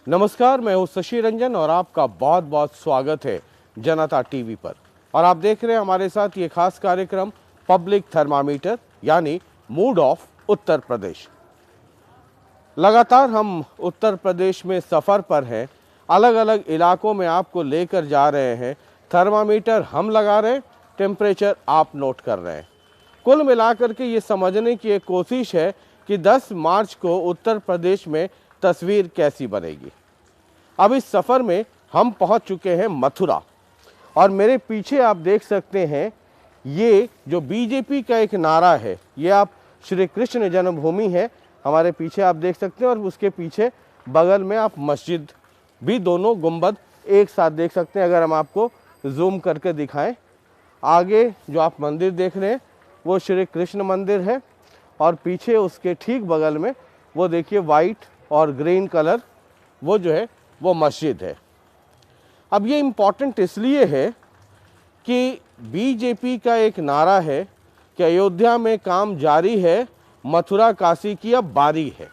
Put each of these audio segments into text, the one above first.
नमस्कार, मैं हूं शशि रंजन और आपका बहुत बहुत स्वागत है जनता टीवी पर। और आप देख रहे हैं हमारे साथ ये खास कार्यक्रम पब्लिक थर्मामीटर यानी मूड ऑफ उत्तर प्रदेश। लगातार हम उत्तर प्रदेश में सफ़र पर हैं, अलग अलग इलाकों में आपको लेकर जा रहे हैं। थर्मामीटर हम लगा रहे हैं, टेम्परेचर आप नोट कर रहे हैं। कुल मिलाकर के ये समझने की एक कोशिश है कि 10 मार्च को उत्तर प्रदेश में तस्वीर कैसी बनेगी। अब इस सफ़र में हम पहुंच चुके हैं मथुरा और मेरे पीछे आप देख सकते हैं ये जो बीजेपी का एक नारा है, ये आप श्री कृष्ण जन्मभूमि है हमारे पीछे आप देख सकते हैं और उसके पीछे बगल में आप मस्जिद भी दोनों गुंबद एक साथ देख सकते हैं। अगर हम आपको जूम करके दिखाएं, आगे जो आप मंदिर देख रहे हैं वो श्री कृष्ण मंदिर है और पीछे उसके ठीक बगल में वो देखिए वाइट और ग्रीन कलर वो जो है वो मस्जिद है। अब ये इम्पॉर्टेंट इसलिए है कि बीजेपी का एक नारा है कि अयोध्या में काम जारी है, मथुरा काशी की अब बारी है।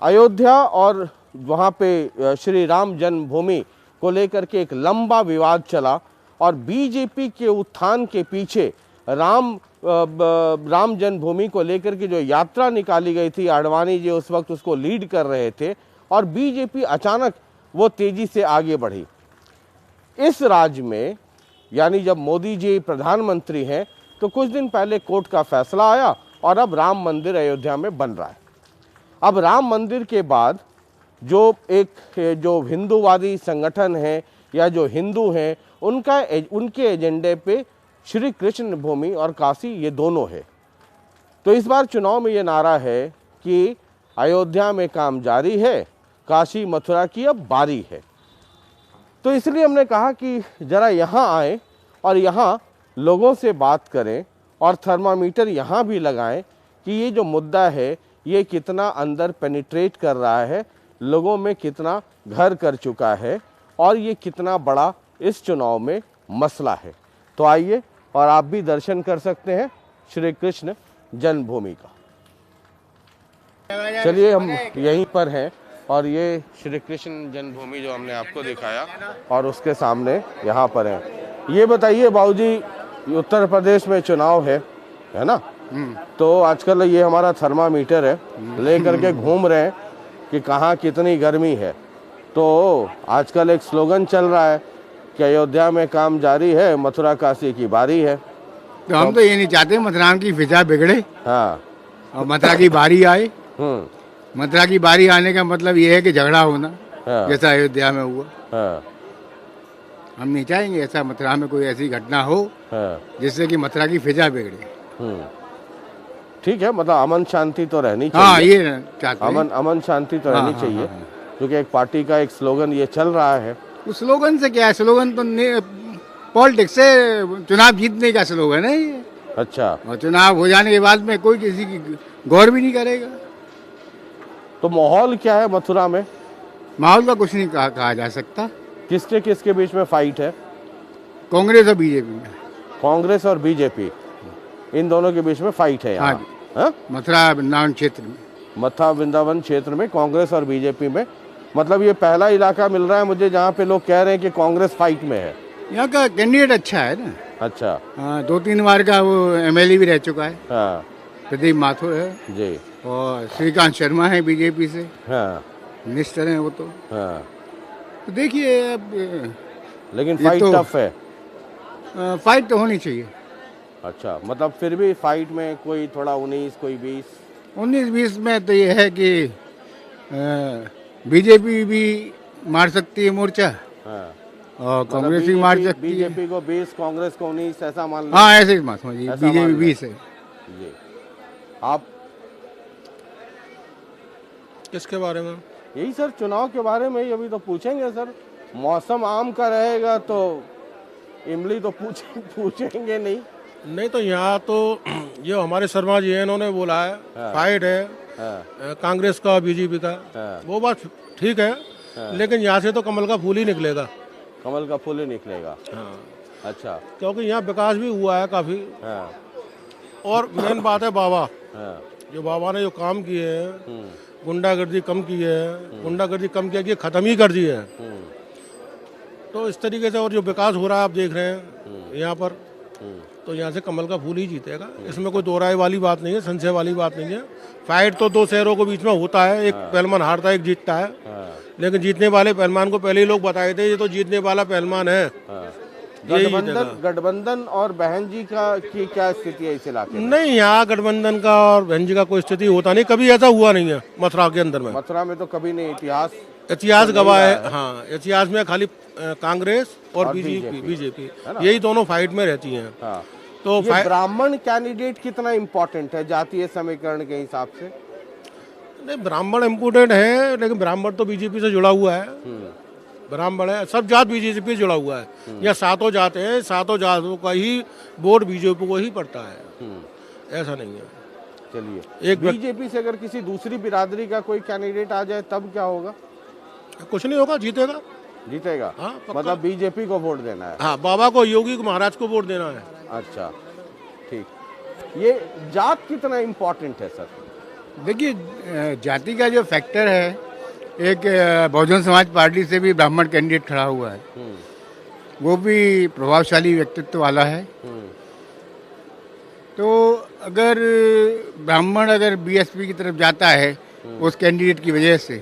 अयोध्या और वहाँ पे श्री राम जन्मभूमि को लेकर के एक लंबा विवाद चला और बीजेपी के उत्थान के पीछे राम जन्मभूमि को लेकर के जो यात्रा निकाली गई थी, आडवाणी जी उस वक्त उसको लीड कर रहे थे और बीजेपी अचानक वो तेजी से आगे बढ़ी। इस राज्य में यानी जब मोदी जी प्रधानमंत्री हैं तो कुछ दिन पहले कोर्ट का फैसला आया और अब राम मंदिर अयोध्या में बन रहा है। अब राम मंदिर के बाद जो हिंदूवादी संगठन है या जो हिंदू हैं उनके एजेंडे पे श्री कृष्ण भूमि और काशी ये दोनों है। तो इस बार चुनाव में ये नारा है कि अयोध्या में काम जारी है, काशी मथुरा की अब बारी है। तो इसलिए हमने कहा कि ज़रा यहाँ आएँ और यहाँ लोगों से बात करें और थर्मामीटर यहाँ भी लगाएं कि ये जो मुद्दा है ये कितना अंदर पेनिट्रेट कर रहा है, लोगों में कितना घर कर चुका है और ये कितना बड़ा इस चुनाव में मसला है। तो आइए और आप भी दर्शन कर सकते हैं श्री कृष्ण जन्मभूमि का। चलिए हम यहीं पर हैं और ये श्री कृष्ण जन्मभूमि जो हमने आपको दिखाया और उसके सामने यहाँ पर है। ये बताइए बाबूजी, उत्तर प्रदेश में चुनाव है ना? तो आजकल ये हमारा थर्मामीटर है, लेकर के घूम रहे हैं कि कहाँ कितनी गर्मी है। तो आजकल एक स्लोगन चल रहा है कि अयोध्या में काम जारी है, मथुरा काशी की बारी है। तो हम तो ये नहीं चाहते मथुरा की फिजा बिगड़े, हाँ, और मथुरा की बारी आए। मथुरा की बारी आने का मतलब ये है कि झगड़ा होना, हाँ, जैसा अयोध्या में हुआ। हाँ, हम नहीं चाहेंगे ऐसा मथुरा में कोई ऐसी घटना हो, हाँ, जिससे कि मथुरा की फिजा बिगड़े। ठीक है, मतलब अमन शांति तो रहनी हाँ, चाहिए। ये चाहते हैं। अमन शांति तो रहनी चाहिए, क्योंकि एक पार्टी का एक स्लोगन ये चल रहा है। उस स्लोगन से क्या है? स्लोगन तो पॉलिटिक्स से चुनाव जीतने का स्लोगन है ये। अच्छा, और चुनाव हो जाने के बाद में कोई किसी की गौर भी नहीं करेगा। तो माहौल क्या है मथुरा में? माहौल का कुछ नहीं कहा जा सकता। किसके बीच में फाइट है? कांग्रेस और बीजेपी में। कांग्रेस और बीजेपी, इन दोनों के बीच में फाइट है यहाँ। हाँ, मथुरा वृंदावन क्षेत्र में। मथुरा वृंदावन क्षेत्र में कांग्रेस और बीजेपी में, मतलब ये पहला इलाका मिल रहा है मुझे जहाँ पे लोग कह रहे हैं कि कांग्रेस फाइट में है। यहाँ का कैंडिडेट अच्छा है ना। अच्छा, हाँ, 2-3 बार का वो एमएलए भी रह चुका है। हाँ प्रदीप माथुर है जी, और श्रीकांत शर्मा है बीजेपी से। हाँ, मिनिस्टर हैं वो तो। हाँ, तो देखिए अब लेकिन फाइट तो टफ है। फाइट तो होनी चाहिए। अच्छा, मतलब फिर भी फाइट में कोई थोड़ा 19 कोई 20 19-20 में तो ये है कि बीजेपी भी मार सकती है मोर्चा, हाँ, और कांग्रेस भी मार सकती है। बीजेपी को 20, कांग्रेस को 19 ऐसा मान लो। हाँ, ऐसे ही बात समझिए, ऐसा बीजेपी मान लो। 20 है। जी, आप किसके बारे में? यही सर चुनाव के बारे में ही अभी तो पूछेंगे सर। मौसम आम का रहेगा तो इमली तो पूछेंगे नहीं। नहीं तो यहाँ तो ये हमारे शर्मा जी हैं, इन्होंने बोला है हाँ, फाइट है हाँ, कांग्रेस का बीजेपी का। हाँ, वो बात ठीक है, हाँ, लेकिन यहाँ से तो कमल का फूल ही निकलेगा। कमल का फूल ही निकलेगा। हाँ, अच्छा, क्योंकि यहाँ विकास भी हुआ है काफी। हाँ, और मेन बात है बाबा, हाँ, जो बाबा ने जो काम किए हैं गुंडागर्दी कम की है, गुंडागर्दी कम किया कि खत्म ही कर दी है। तो इस तरीके से और जो विकास हो रहा है आप देख रहे हैं यहाँ पर, तो यहाँ से कमल का फूल ही जीतेगा। इसमें कोई दो राय वाली बात नहीं है, संशय वाली बात नहीं है। फाइट तो दो शहरों के बीच में होता है, एक पहलवान हारता है, एक जीतता है। लेकिन जीतने वाले पहलवान को पहले ही लोग बताए थे ये तो जीतने वाला पहलवान है। यही गठबंधन और बहन जी की क्या स्थिति है इस इलाके में? नहीं, यहाँ गठबंधन का और बहन जी का कोई स्थिति होता नहीं, कभी ऐसा हुआ नहीं है मथुरा के अंदर में। मथुरा में तो कभी नहीं, इतिहास गवाह है। हाँ, इतिहास में खाली कांग्रेस और बीजेपी यही दोनों फाइट में रहती हैं। हाँ। तो ये ब्राह्मण कैंडिडेट कितना इम्पोर्टेंट है जातीय समीकरण के हिसाब से? नहीं, ब्राह्मण इम्पोर्टेंट है, लेकिन ब्राह्मण तो बीजेपी से जुड़ा हुआ है। ब्राह्मण है, सब जात बीजेपी से जुड़ा हुआ है। यहाँ सातों जात हैं, सातों जातों का ही वोट बीजेपी को ही पड़ता है, ऐसा नहीं है। चलिए, एक बीजेपी से अगर किसी दूसरी बिरादरी का कोई कैंडिडेट आ जाए तब क्या होगा? कुछ नहीं होगा, जीतेगा। हाँ, मतलब बीजेपी को वोट देना है। हाँ, बाबा को, योगी को, महाराज को वोट देना है। अच्छा, ठीक। ये जात कितना इम्पोर्टेंट है सर? देखिए, जाति का जो फैक्टर है, एक बहुजन समाज पार्टी से भी ब्राह्मण कैंडिडेट खड़ा हुआ है, वो भी प्रभावशाली व्यक्तित्व वाला है। तो अगर ब्राह्मण अगर बीएसपी की तरफ जाता है उस कैंडिडेट की वजह से,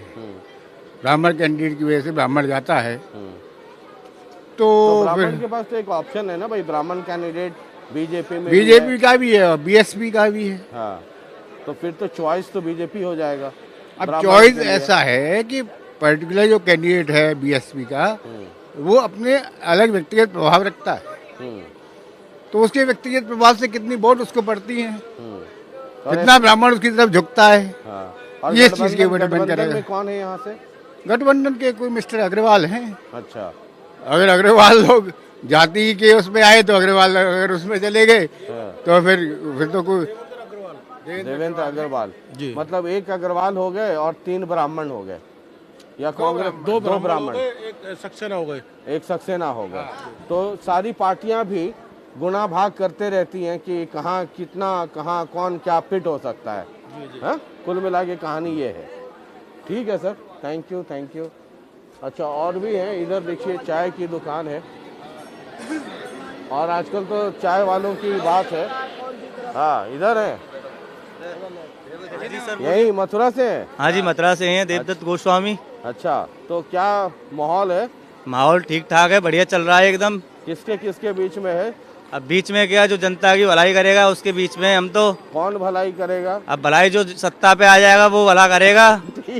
ब्राह्मण कैंडिडेट की वजह से ब्राह्मण जाता है, तो ब्राह्मण के पास तो एक ऑप्शन है ना भाई, ब्राह्मण कैंडिडेट बीजेपी का भी है और बीएसपी का भी है। हाँ, तो फिर तो चॉइस तो बीजेपी हो जाएगा। अब चॉइस ऐसा है कि पर्टिकुलर जो कैंडिडेट है बीएसपी का, वो अपने अलग व्यक्तिगत प्रभाव रखता है। तो उसके व्यक्तिगत प्रभाव से कितनी वोट उसको पड़ती है, कितना ब्राह्मण उसकी तरफ झुकता है। और ये चीज के ऊपर डिपेंड गठबंधन करेगा। में कौन है यहाँ से? गठबंधन के कोई मिस्टर अग्रवाल हैं। अच्छा, अगर अग्रवाल लोग जाति के उसमें आए तो अग्रवाल अगर उसमें चले गए तो फिर तो कोई देवेंद्र अग्रवाल जी। मतलब एक अग्रवाल हो गए और 3 ब्राह्मण हो गए, या कांग्रेस दो ब्राह्मण, एक सक्सेना हो गए, एक सक्सेना हो गए। तो सारी पार्टियां भी गुना भाग करते रहती हैं कि कहाँ कितना, कहाँ कौन क्या फिट हो सकता है। हाँ, कुल मिला के कहानी ये है। ठीक है सर, थैंक यू। अच्छा, और भी हैं इधर, देखिए चाय की दुकान है, और आजकल तो चाय वालों की बात है। हाँ, इधर है, यही मथुरा से है? हाँ जी, मथुरा से हैं, देवदत्त गोस्वामी। अच्छा, तो क्या माहौल है? माहौल ठीक ठाक है, बढ़िया चल रहा है एकदम। किसके बीच में है? अब बीच में क्या, जो जनता की भलाई करेगा उसके बीच में हम तो। कौन भलाई करेगा? अब भलाई जो सत्ता पे आ जाएगा वो भला करेगा।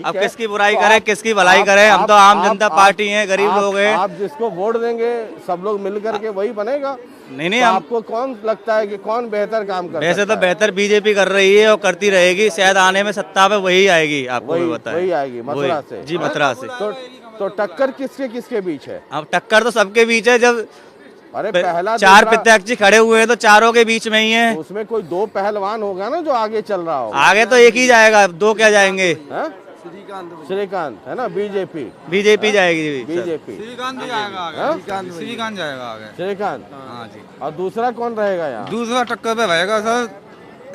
अब किसकी बुराई करे, किसकी भलाई करे? हम तो आम जनता पार्टी हैं, गरीब लोग हैं। आप जिसको वोट देंगे सब लोग मिल करके वही बनेगा। नहीं, तो आपको कौन लगता है कि कौन बेहतर काम कर? वैसे तो बेहतर बीजेपी कर रही है और करती रहेगी, शायद आने में सत्ता पे वही आएगी। आपको वही आएगी मथुरा से जी, मथुरा से। तो टक्कर किसके बीच है? अब टक्कर तो सबके बीच है। जब अरे पहला 4 प्रत्याशी खड़े हुए हैं तो चारों के बीच में ही है। उसमें कोई 2 पहलवान होगा ना जो आगे चल रहा होगा। आगे तो एक ही जाएगा, 2 क्या जाएंगे? श्रीकांत है ना, बीजेपी जाएगी। बीजेपी श्रीकांत जाएगा आगे। श्रीकांत जाएगा आगे। श्रीकांत, हाँ जी। और दूसरा कौन रहेगा यहाँ? दूसरा टक्कर पे रहेगा सर,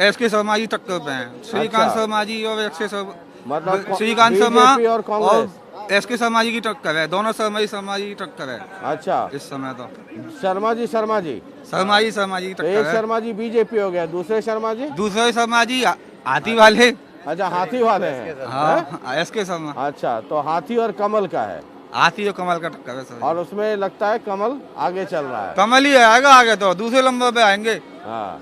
एसके शर्मा जी टक्कर पे हैं। श्रीकांत शर्मा जी और एसके शर्मा, मतलब श्रीकांत शर्मा और कांग्रेस, एसके शर्मा जी की टक्कर है। दोनों शर्मा जी की टक्कर है। अच्छा, इस समय तो शर्मा जी शर्मा जी की तो टक्कर एक है। शर्मा जी बीजेपी हो गया, दूसरे शर्मा जी हाथी वाले। अच्छा, हाथी वाले हैं। हाँ, एसके शर्मा। अच्छा, तो हाथी और कमल का है। हाथी और कमल का टक्कर है सर। और उसमें लगता है कमल आगे चल रहा है। कमल ही आएगा आगे, तो दूसरे नंबर पे आएंगे। हाँ,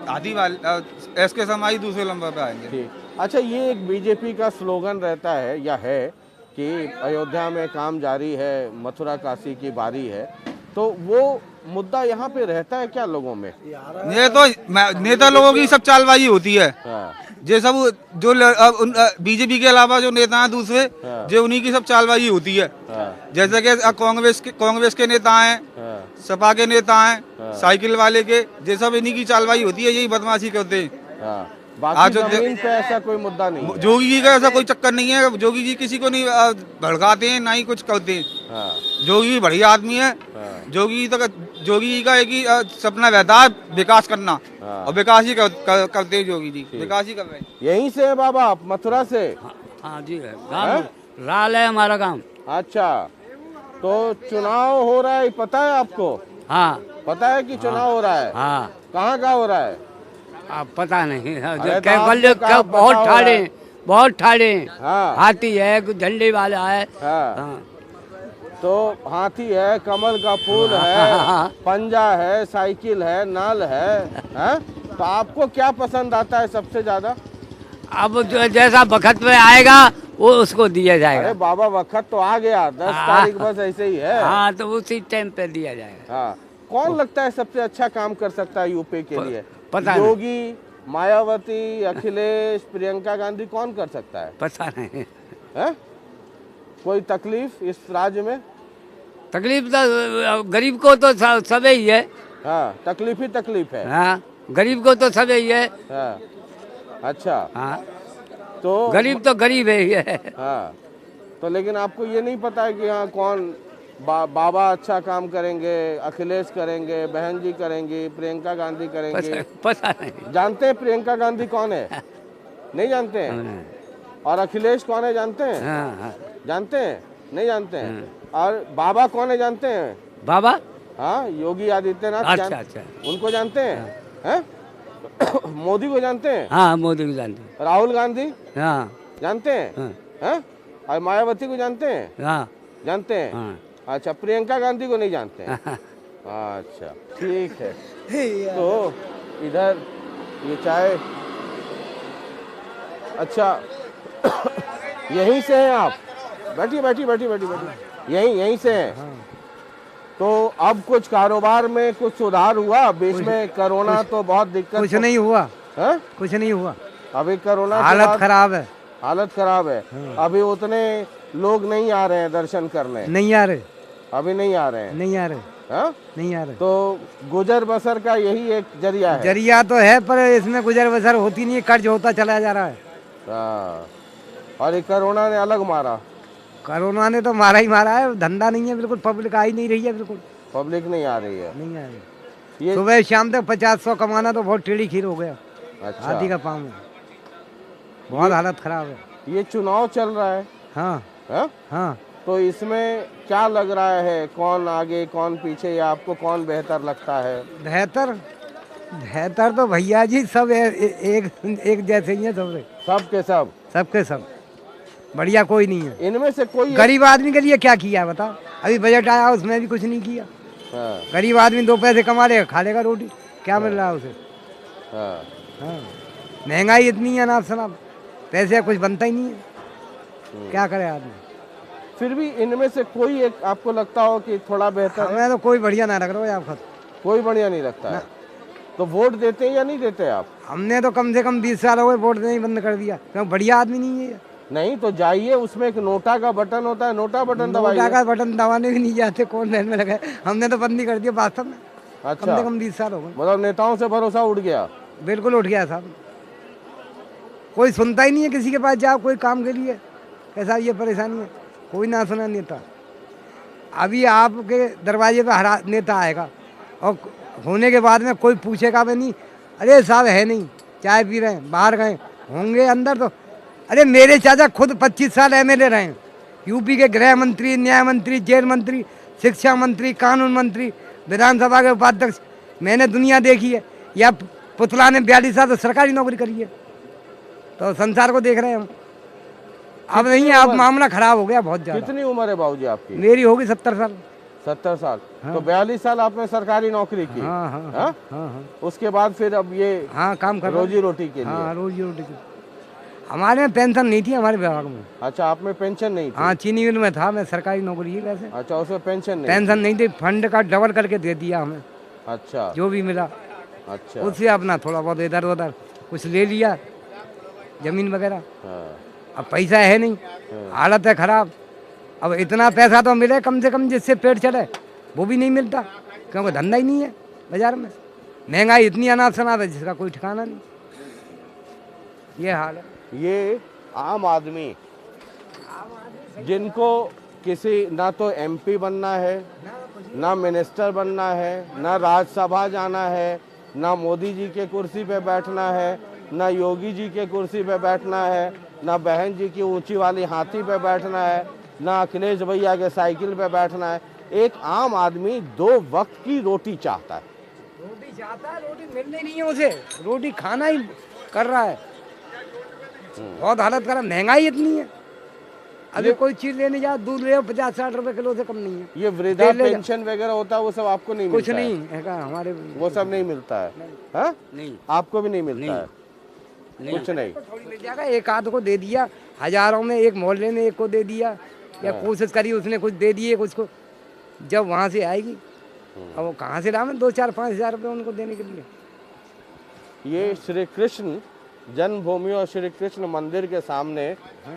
हाथी वाले एसके शर्मा ही दूसरे नंबर पे आएंगे। ठीक। अच्छा, ये एक बीजेपी का स्लोगन रहता है या है कि अयोध्या में काम जारी है, मथुरा काशी की बारी है, तो वो मुद्दा यहाँ पे रहता है क्या लोगों में? ये तो नेता लोगों की सब चालबाजी होती है। हाँ, ये सब जो बीजेपी के अलावा जो नेता हैं दूसरे, जो उन्हीं की सब चालबाजी होती है। जैसे कि कांग्रेस के नेता हैं, सपा के नेता हैं, साइकिल वाले के, ये सब इन्हीं की चालबाजी होती है, यही बदमाशी करते हैं। बाकी जमीन पे ऐसा कोई मुद्दा नहीं है। जोगी जी का ऐसा कोई चक्कर नहीं है। जोगी जी किसी को नहीं भड़काते हैं, ना ही कुछ करते हैं। जोगी बढ़िया आदमी है। जोगी जी का एक ही सपना रहता है, विकास करना, और विकास ही करते हैं जोगी जी, विकास ही कर रहे हैं। यहीं से है बाबा, आप मथुरा से? हाँ जी है गाँव राल है हमारा गाँव। अच्छा, तो चुनाव हो रहा है, पता है आपको? हाँ पता है कि चुनाव हो रहा है? हाँ कहाँ का हो रहा है? अब पता नहीं है, अरे तो क्या आपने बोले, कहा क्या पता बहुत हो ठाड़े रहा है। बहुत ठाड़े हैं। हाँ। हाथी है, झंडे वाला है। हाँ। हाँ तो हाथी है, कमल का फूल है, पंजा है, साइकिल है, नल है? तो आपको क्या पसंद आता है सबसे ज्यादा? अब जो जैसा वक्त में आएगा वो उसको दिया अरे जाएगा। बाबा, वक्त तो आ गया, 10 हाँ। तारीख बस ऐसे ही है। हाँ तो उसी टाइम पे दिया जाएगा। हाँ, कौन लगता है सबसे अच्छा काम कर सकता है यूपी के लिए? पता नहीं। योगी, मायावती, अखिलेश, प्रियंका गांधी, कौन कर सकता है? पता नहीं। हैं? कोई तकलीफ इस राज्य में? तकलीफ तो गरीब को तो सब ही है। हाँ, तकलीफ ही तकलीफ है। हाँ गरीब को तो सब ही है। हाँ, अच्छा। हाँ तो गरीब तो गरीब है ही है। हाँ, तो लेकिन आपको ये नहीं पता है कि हाँ कौन बाबा अच्छा काम करेंगे, अखिलेश करेंगे, बहन जी करेंगी, प्रियंका गांधी करेंगी? पता नहीं। जानते हैं प्रियंका गांधी कौन है? नहीं जानते हैं? और अखिलेश कौन है जानते हैं? हाँ हाँ जानते हैं? नहीं जानते हैं? और बाबा कौन है जानते हैं? बाबा। हाँ, योगी आदित्यनाथ। अच्छा अच्छा। उनको जानते हैं? हैं? मोदी को जानते हैं? हाँ मोदी को जानते हैं। राहुल गांधी हाँ जानते हैं? हाँ हैं? और मायावती को जानते हैं? हाँ जानते हैं? हाँ। अच्छा, प्रियंका गांधी को नहीं जानते हैं? अच्छा, ठीक है। तो इधर ये चाय, अच्छा यहीं से हैं आप? बैठिए बैठिए बैठिए बैठिए बैठिए, यहीं से हैं? तो अब कुछ कारोबार में कुछ सुधार हुआ? बीच में कोरोना तो बहुत दिक्कत। कुछ नहीं हुआ है? कुछ नहीं हुआ, अभी कोरोना के हालत बाद खराब है। हालत खराब है। अभी उतने लोग नहीं आ रहे हैं दर्शन करने? नहीं आ रहे, अभी नहीं आ रहे हैं? नहीं आ रहे, हाँ? नहीं आ रहे। तो गुजर बसर का यही एक जरिया है? जरिया तो है पर इसमें गुजर बसर होती नहीं है, कर्ज होता चला जा रहा है। हाँ, और ये कोरोना ने अलग मारा। कोरोना ने तो मारा ही मारा है, धंधा नहीं है बिल्कुल, पब्लिक आ ही नहीं रही है बिल्कुल, पब्लिक नहीं आ रही है। नहीं आ रही। ये सुबह शाम तक 50-100 कमाना तो बहुत टेढ़ी खीर हो गया। अच्छा, हाथी का पाँव है, बहुत हालत खराब है। ये चुनाव चल रहा है। हाँ हाँ? हाँ, तो इसमें क्या लग रहा है, कौन आगे कौन पीछे, या आपको कौन बेहतर लगता है? बेहतर बेहतर तो भैया जी सब एक जैसे ही है, सब के सब? सबके सब बढ़िया, कोई नहीं है। इनमें से कोई गरीब आदमी के लिए क्या किया बताओ? अभी बजट आया उसमें भी कुछ नहीं किया। हाँ, गरीब आदमी 2 पैसे कमा लेगा, खा लेगा रोटी, क्या मिल रहा है उसे? हाँ, हाँ, महंगाई इतनी है ना सनाब, पैसे कुछ बनता ही नहीं है, क्या करे आदमी? फिर भी इनमें से कोई एक आपको लगता हो कि थोड़ा बेहतर है? हमें तो कोई बढ़िया ना लग रहा है आप खुद। कोई बढ़िया नहीं लगता है? तो वोट देते हैं या नहीं देते आप? हमने तो कम से कम 20 साल हो गए वोट देना ही बंद कर दिया, क्योंकि बढ़िया आदमी नहीं है ये। नहीं तो जाइए, उसमें एक नोटा का बटन होता है, नोटा बटन नोटा दबाइए। का बटन दबाने भी नहीं जाते, कौन लाइन में लगा है? हमने तो बंद ही कर दिया वास्तव में, कम अच्छा, से कम 20 साल हो गए। मतलब नेताओं से भरोसा उठ गया? बिल्कुल उठ गया साहब, कोई सुनता ही नहीं है, किसी के पास जाओ कोई काम के लिए, कैसा ये परेशानी है, कोई ना सुना नेता। अभी आपके दरवाजे पे हरा नेता आएगा और होने के बाद में कोई पूछेगा भी नहीं, अरे साहब है नहीं, चाय पी रहे हैं, बाहर गए होंगे अंदर तो, अरे मेरे चाचा खुद 25 साल एमएलए रहे हैं, यूपी के गृह मंत्री, न्याय मंत्री, जेल मंत्री, शिक्षा मंत्री, कानून मंत्री, विधानसभा के उपाध्यक्ष, मैंने दुनिया देखी है। या पुतला ने 42 साल तो सरकारी नौकरी करी है, तो संसार को देख रहे हैं हम। अब नहीं है, अब मामला खराब हो गया बहुत ज्यादा। कितनी उम्र है बाबूजी आपकी? मेरी होगी 70 साल। 70 साल? तो 42 साल आपने सरकारी नौकरी की? हाँ हाँ हाँ? हाँ हाँ, उसके बाद फिर अब ये हाँ काम कर रहा हूँ। रोजी रोटी के लिए? हाँ रोजी रोटी की। हमारे में पेंशन नहीं थी हमारे विभाग में। अच्छा, आप में पेंशन नहीं थी? हाँ चीनी मिल में था मैं, सरकारी नौकरी है वैसे। अच्छा, उसमें पेंशन नहीं? पेंशन नहीं थी, फंड का डबल करके दे दिया हमें, अच्छा, जो भी मिला अच्छा, उससे अपना थोड़ा बहुत इधर उधर कुछ ले लिया, जमीन वगैरह। हाँ, अब पैसा है नहीं, हालत है खराब। अब इतना पैसा तो मिले कम से कम जिससे पेट चले, वो भी नहीं मिलता, क्योंकि धंधा ही नहीं है बाजार में। महंगाई इतनी अनाप शनाप है जिसका कोई ठिकाना नहीं, ये हाल है। ये आम आदमी जिनको किसी ना तो एमपी बनना है, ना मिनिस्टर बनना है, ना राज्यसभा जाना है, ना मोदी जी के कुर्सी पे बैठना है, ना योगी जी के कुर्सी पे बैठना है, ना बहन जी की ऊंची वाली हाथी पे बैठना है, ना अखिलेश भैया के साइकिल पे बैठना है। एक आम आदमी 2 वक्त की रोटी चाहता है। रोटी चाहता है, रोटी मिल नहीं है उसे, रोटी खाना ही कर रहा है। बहुत हालत खराब, महंगाई इतनी है। अभी कोई चीज लेने जाओ, दूध ले 50-60 रुपए किलो से कम नहीं है। ये वृद्धा पेंशन वगैरह होता है वो सब आपको नहीं कुछ मिलता है? नहीं है का हमारे, वो सब नहीं मिलता है? हाँ? नहीं, आपको भी नहीं मिलता है? कुछ नहीं। थोड़ी मिल जाएगा, एक आध को दे दिया, हजारों में एक मोहल्ले ने एक को दे दिया, या कोशिश करी उसने कुछ दे दिए कुछ को, जब वहां से आएगी अब वो कहाँ से लावे 2-4-5 हजार रुपये उनको देने के लिए। ये श्री कृष्ण जन्मभूमि और श्री कृष्ण मंदिर के सामने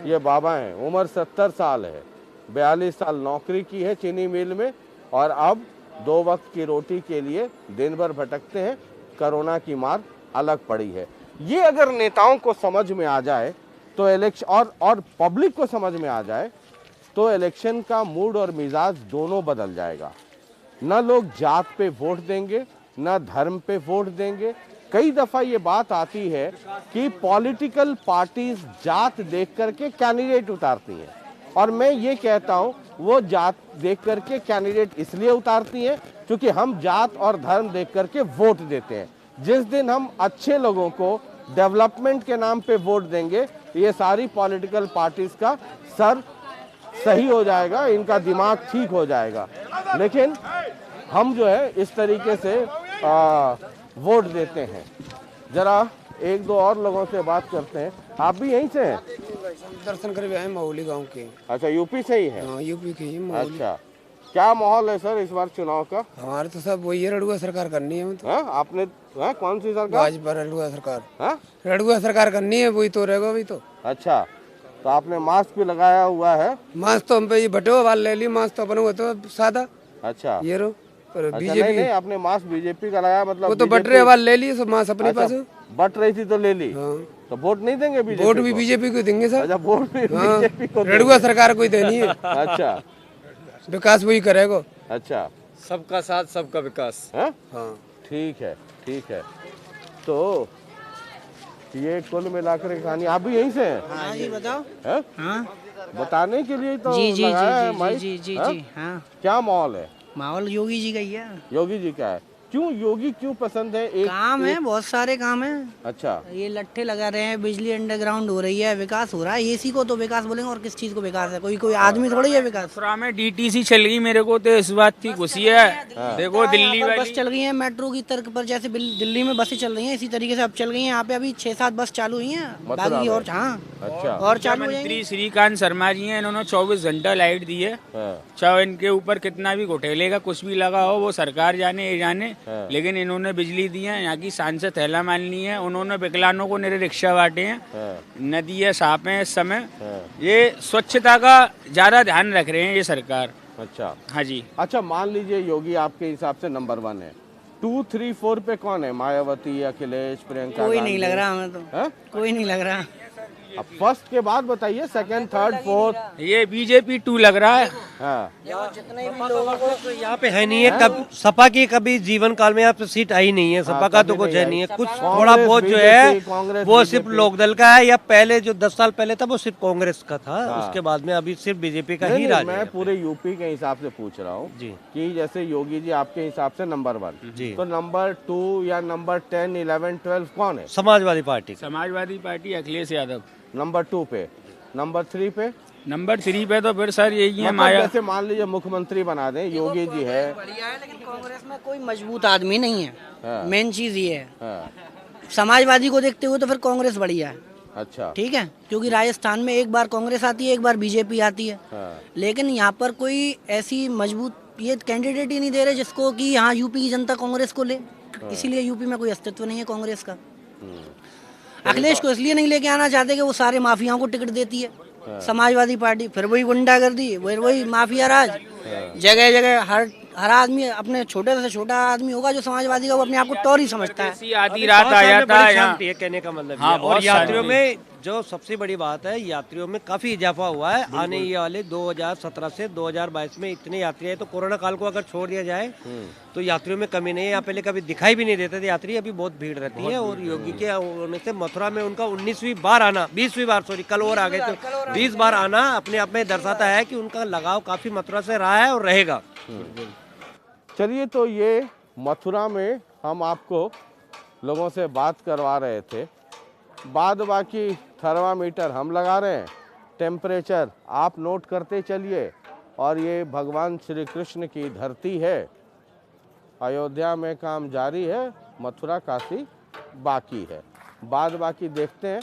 ये बाबा हैं। उम्र 70 साल है, 42 साल नौकरी की है चीनी मिल में, और अब 2 वक्त की रोटी के लिए दिन भर भटकते हैं। कोरोना की मार अलग पड़ी है। ये अगर नेताओं को समझ में आ जाए तो इलेक्शन और पब्लिक को समझ में आ जाए तो इलेक्शन का मूड और मिजाज दोनों बदल जाएगा। न लोग जात पे वोट देंगे, न धर्म पे वोट देंगे। कई दफा ये बात आती है कि पॉलिटिकल पार्टीज जात देख करके कैंडिडेट उतारती हैं, और मैं ये कहता हूँ वो जात देख करके कैंडिडेट इसलिए उतारती हैं क्योंकि हम जात और धर्म देख करके वोट देते हैं। जिस दिन हम अच्छे लोगों को डेवलपमेंट के नाम पे वोट देंगे, ये सारी पॉलिटिकल पार्टीज का सर सही हो जाएगा, इनका दिमाग ठीक हो जाएगा। लेकिन हम जो है इस तरीके से वोट देते हैं। जरा 1-2 और लोगों से बात करते हैं। आप भी यहीं से हैं? दर्शन करके आए महुली गांव के। अच्छा, यूपी से ही है? हाँ, यूपी के ही महुली। अच्छा, क्या माहौल है सर इस बार चुनाव का? हमारे तो सब वही है, रड़ुआ सरकार करनी है। तो आपने कौन सी सरकार? भाजपा रड़ुआ सरकार। हाँ, रड़ुआ सरकार करनी है, वही तो रहेगा अभी तो। अच्छा, तो आपने मास्क भी लगाया हुआ है? मास्क तो हम पे ये बटो वाल ले ली, मास्क तो अपन हुआ तो सादा। अच्छा, ये रो पर अच्छा, बीजेपी नहीं, आपने मास्क बीजेपी का लगाया, मतलब वो तो BJP बटरे वाल ले ली, सब मास्क अपने पास। बट रही थी तो ले ली। हाँ, तो वोट नहीं देंगे बीजेपी? वोट भी बीजेपी को देंगे सर। अच्छा, वोट भी बीजेपी को रड़ुआ सरकार को ही देनी है। अच्छा, विकास वही करेगा। अच्छा, सबका साथ सबका विकास। हाँ, हाँ, ठीक है, ठीक है। तो ये कुल मिलाकर कहानी। आप भी यहीं से हैं? हाँ जी, बताओ। हैं? हाँ बताने के लिए तो जी जी लगाया है जी माइक। जी जी हाँ? जी हाँ, क्या माहौल है? माहौल योगी जी का ही है। योगी जी का है? क्यों योगी क्यों पसंद है? काम है, बहुत सारे काम है। अच्छा, ये लट्ठे लगा रहे हैं, बिजली अंडरग्राउंड हो रही है, विकास हो रहा है। इसी को तो विकास बोलेंगे, और किस चीज को विकास है? कोई आदमी थोड़ी है विकास। मथुरा में डीटीसी चल गई, मेरे को तो इस बात की खुशी है। देखो दिल्ली यहाँ पर वाली बस चल गई है मेट्रो की तर्क पर, जैसे दिल्ली में बसें चल रही हैं, इसी तरीके से अब चल गई हैं। यहाँ पे अभी 6-7 बस चालू हुई हैं, बाकी और हाँ अच्छा, और चालू हो जाएंगी। मंत्री श्रीकांत शर्मा जी हैं, इन्होंने 24 घंटा लाइट दी है। चाहे इनके ऊपर कितना भी घोटेले का कुछ भी लगा हो, वो सरकार जाने ये जाने, लेकिन इन्होंने बिजली दी है। यहाँ की सांसद थैला माननी है, उन्होंने विकलांगों को मेरे रिक्शा बांटे हैं, नदी है, साफ है। इस समय ये स्वच्छता का ज्यादा ध्यान रख रहे हैं ये सरकार। अच्छा, हाँ जी। अच्छा, मान लीजिए योगी आपके हिसाब से नंबर 1 है। 2, 3, 4 पे कौन है? मायावती, अखिलेश, प्रियंका? कोई नहीं लग रहा हमें तो। कोई नहीं लग रहा। अब फर्स्ट के बाद बताइए, सेकंड, थर्ड, फोर्थ। ये बीजेपी 2 लग रहा है। हाँ, जितने भी लोगों को यहाँ पे है नहीं है। कब सपा की कभी जीवन काल में यहाँ पे सीट आई नहीं है। सपा का तो कुछ है नहीं है। कुछ थोड़ा बहुत जो है वो सिर्फ लोकदल का है, या पहले जो 10 साल पहले था वो सिर्फ कांग्रेस का था। उसके बाद में अभी सिर्फ बीजेपी का ही राज है। मैं पूरे यूपी के हिसाब से पूछ रहा हूँ जी, कि जैसे योगी जी आपके हिसाब से नंबर 1 जी, तो नंबर 2 या नंबर 10, 11, 12 कौन है? Samajwadi party. Samajwadi party Akhilesh Yadav. Number 2 पे? नंबर 3 पे? नंबर 3 पे तो फिर सर यही है मतलब माया। जैसे मान लीजिए मुख्यमंत्री बना दें, योगी जी है। बढ़िया है, लेकिन कांग्रेस में कोई मजबूत आदमी नहीं है। मेन चीज ये है। हाँ, समाजवादी को देखते हुए तो फिर कांग्रेस बढ़िया है। अच्छा, ठीक है, क्योंकि राजस्थान में एक बार कांग्रेस आती है, एक बार बीजेपी आती है। लेकिन यहाँ पर कोई ऐसी मजबूत ये कैंडिडेट ही नहीं दे रहे जिसको कि यहाँ यूपी की जनता कांग्रेस को ले। इसीलिए यूपी में कोई अस्तित्व नहीं है कांग्रेस का। अखिलेश को इसलिए नहीं लेके आना चाहते कि वो सारे माफियाओं को टिकट देती है समाजवादी पार्टी, फिर वही गुंडागर्दी, वही माफिया राज, जगह जगह हर आदमी अपने छोटे से छोटा आदमी होगा जो समाजवादी का, वो अपने आप को टॉरी समझता है। ऐसी आधी रात आ जाता है यहाँ। शांति है कहने का मतलब हाँ, ये। और बहुत यात्रियों शांति। में जो सबसे बड़ी बात है, यात्रियों में काफी इजाफा हुआ है। आने ये वाले 2017 से 2022 में इतने यात्री है, तो कोरोना काल को अगर छोड़ दिया जाए तो यात्रियों में कमी नहीं है। यहाँ पहले कभी दिखाई भी नहीं देते थे यात्री, अभी बहुत भीड़ रहती है। और योगी के होने से मथुरा में उनका 19वीं बार आना, 20वीं बार, सॉरी कल और आ गए तो 20 बार आना अपने आप में दर्शाता है कि उनका लगाव काफी मथुरा से रहा है और रहेगा। चलिए, तो ये मथुरा में हम आपको लोगों से बात करवा रहे थे। बाद बाकी थर्मामीटर हम लगा रहे हैं, टेम्परेचर आप नोट करते चलिए। और ये भगवान श्री कृष्ण की धरती है। अयोध्या में काम जारी है, मथुरा काशी बाकी है। बाद बाकी देखते हैं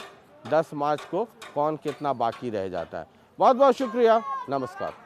10 मार्च को कौन कितना बाकी रह जाता है। बहुत बहुत शुक्रिया, नमस्कार।